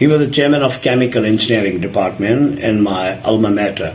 He was the chairman of chemical engineering department in my alma mater,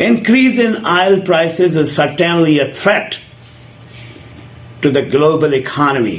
increase in oil prices is certainly a threat to the global economy.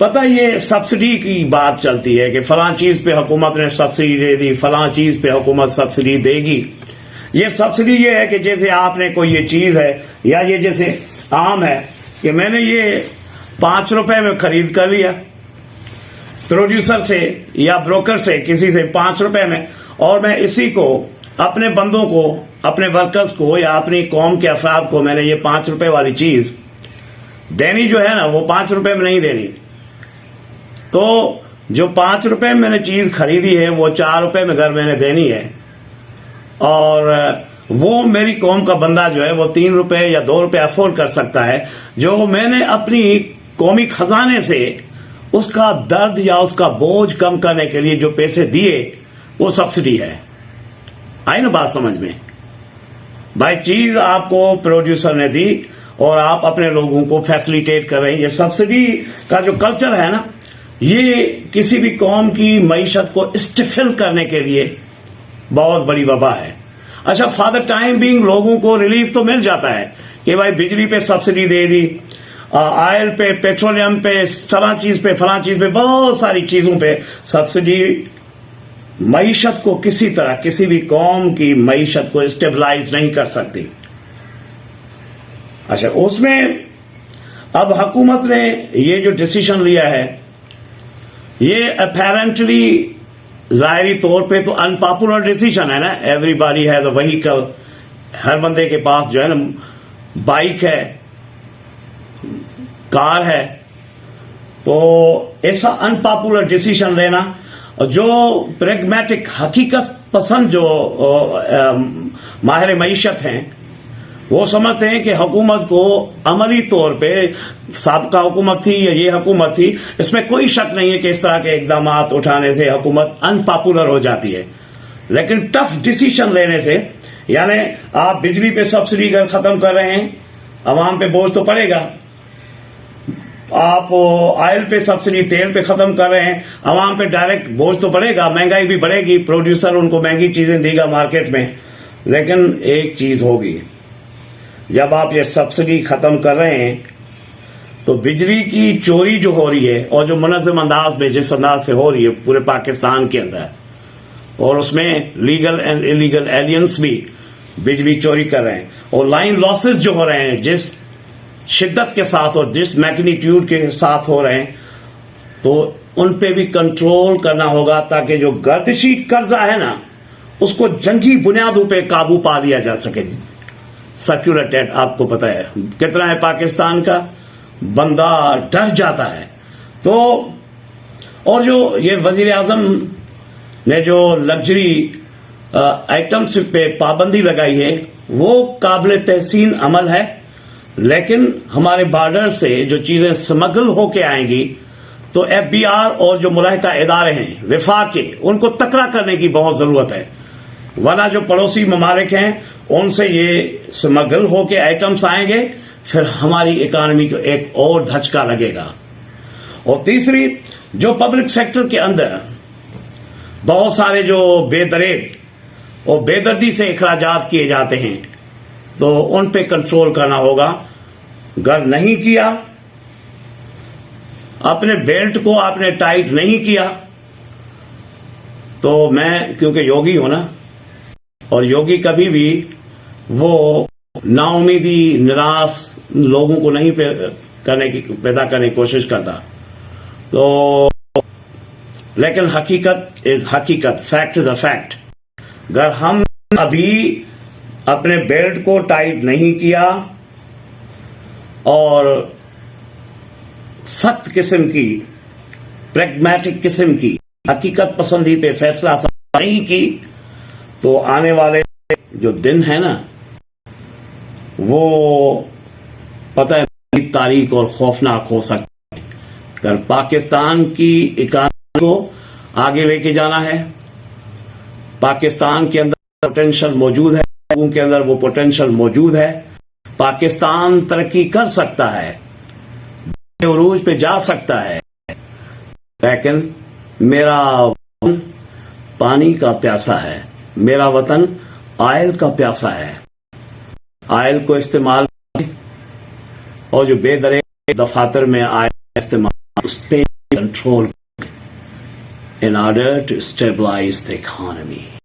پتہ یہ subsidy کی بات چلتی ہے کہ فلاں چیز پہ حکومت نے سبسڈی دے دی، فلاں چیز پہ حکومت سبسڈی دے گی. یہ سبسڈی یہ ہے کہ جیسے آپ نے کوئی یہ چیز ہے، یا یہ جیسے عام ہے کہ میں نے یہ 5 روپے میں خرید کر لیا پروڈیوسر سے یا بروکر سے، کسی سے 5 روپے میں، اور میں اسی کو اپنے بندوں کو، اپنے ورکرز کو یا اپنی قوم کے افراد کو میں نے یہ 5 روپے والی چیز دینی جو ہے نا، وہ 5 روپے میں نہیں دینی. تو جو 5 روپے میں نے چیز خریدی ہے وہ 4 روپے میں گھر میں نے دینی ہے، اور وہ میری قوم کا بندہ جو ہے وہ 3 روپے یا 2 روپے افورڈ کر سکتا ہے. جو میں نے اپنی قومی خزانے سے اس کا درد یا اس کا بوجھ کم کرنے کے لیے جو پیسے دیے وہ سبسڈی ہے. آئی نا بات سمجھ میں؟ بھائی چیز آپ کو پروڈیوسر نے دی اور آپ اپنے لوگوں کو فیسلیٹیٹ کر رہے ہیں. یہ سبسڈی کا جو کلچر ہے نا، یہ کسی بھی قوم کی معیشت کو اسٹیفل کرنے کے لیے بہت بڑی وبا ہے. اچھا، فار دا ٹائم بینگ لوگوں کو ریلیف تو مل جاتا ہے کہ بھائی بجلی پہ سبسڈی دے دی، آئل پہ، پیٹرولیم پہ، فلاں چیز پہ، بہت ساری چیزوں پہ سبسڈی معیشت کو کسی طرح، کسی بھی قوم کی معیشت کو اسٹیبلائز نہیں کر سکتی. اچھا، اس میں اب حکومت نے یہ جو ڈیسیشن لیا ہے، یہ اپیرنٹلی ظاہری طور پہ تو ان پاپولر ڈیسیشن ہے نا. Everybody has a vehicle, ہر بندے کے پاس جو ہے نا بائک ہے، کار ہے. تو ایسا ان پاپولر ڈیسیشن لینا، جو پریگمیٹک حقیقت پسند جو ماہر معیشت ہیں وہ سمجھتے ہیں کہ حکومت کو عملی طور پہ، سابقہ حکومت تھی یا یہ حکومت تھی، اس میں کوئی شک نہیں ہے کہ اس طرح کے اقدامات اٹھانے سے حکومت ان پاپولر ہو جاتی ہے. لیکن ٹف ڈیسیشن لینے سے، یعنی آپ بجلی پہ سبسڈی ختم کر رہے ہیں، عوام پہ بوجھ تو پڑے گا. آپ آئل پہ سبسڈی، تیل پہ ختم کر رہے ہیں، عوام پہ ڈائریکٹ بوجھ تو پڑے گا، مہنگائی بھی بڑھے گی، پروڈیوسر ان کو مہنگی چیزیں دے گا مارکیٹ میں. لیکن ایک چیز ہوگی، جب آپ یہ سبسڈی ختم کر رہے ہیں تو بجلی کی چوری جو ہو رہی ہے، اور جو منظم انداز میں جس انداز سے ہو رہی ہے پورے پاکستان کے اندر، اور اس میں لیگل اینڈ انلیگل ایلینس بھی بجلی چوری کر رہے ہیں، اور لائن لاسز جو ہو رہے ہیں جس شدت کے ساتھ اور جس میگنیٹیوڈ کے ساتھ ہو رہے ہیں، تو ان پہ بھی کنٹرول کرنا ہوگا تاکہ جو گردشی قرضہ ہے نا اس کو جنگی بنیادوں پہ قابو پا لیا جا سکے. سرکولر ڈیٹ آپ کو پتہ ہے کتنا ہے پاکستان کا، بندہ ڈر جاتا ہے. تو اور جو یہ وزیر اعظم نے جو لگژری آئٹمس پہ پابندی لگائی ہے وہ قابل تحسین عمل ہے. لیکن ہمارے بارڈر سے جو چیزیں سمگل ہو کے آئیں گی تو ایف بی آر اور جو ملاحقہ ادارے ہیں وفاق کے، ان کو تکڑا کرنے کی بہت ضرورت ہے. ورنہ جو پڑوسی ممالک ہیں ان سے یہ سمگل ہو کے آئٹمس آئیں گے، پھر ہماری اکانومی کو ایک اور دھچکا لگے گا. اور تیسری، جو پبلک سیکٹر کے اندر بہت سارے جو بے دریغ اور بے دردی سے اخراجات کیے جاتے ہیں تو ان پہ کنٹرول کرنا ہوگا. اگر نہیں کیا، اپنے بیلٹ کو آپ نے ٹائٹ نہیں کیا، تو میں کیونکہ یوگی ہوں نا، اور یوگی کبھی بھی وہ نا امیدی، نراش لوگوں کو نہیں پیدا کرنے کی کوشش کرتا. تو لیکن حقیقت از حقیقت، فیکٹ از اے فیکٹ. اگر ہم ابھی اپنے بیلٹ کو ٹائٹ نہیں کیا اور سخت قسم کی، پریگمیٹک قسم کی حقیقت پسندی پہ فیصلہ نہیں کی، تو آنے والے جو دن ہے نا وہ پتہ ہے تاریخ اور خوفناک ہو سکتا ہے. اگر پاکستان کی اکانومی کو آگے لے کے جانا ہے، پاکستان کے اندر پوٹینشل موجود ہے، لوگوں کے اندر وہ پوٹینشل موجود ہے، پاکستان ترقی کر سکتا ہے، عروج پہ جا سکتا ہے. لیکن میرا وطن پانی کا پیاسا ہے، میرا وطن آئل کا پیاسا ہے. آئل کو استعمال کریں، اور جو بے درے دفاتر میں آئل استعمال اس پہ control in order to stabilize the economy.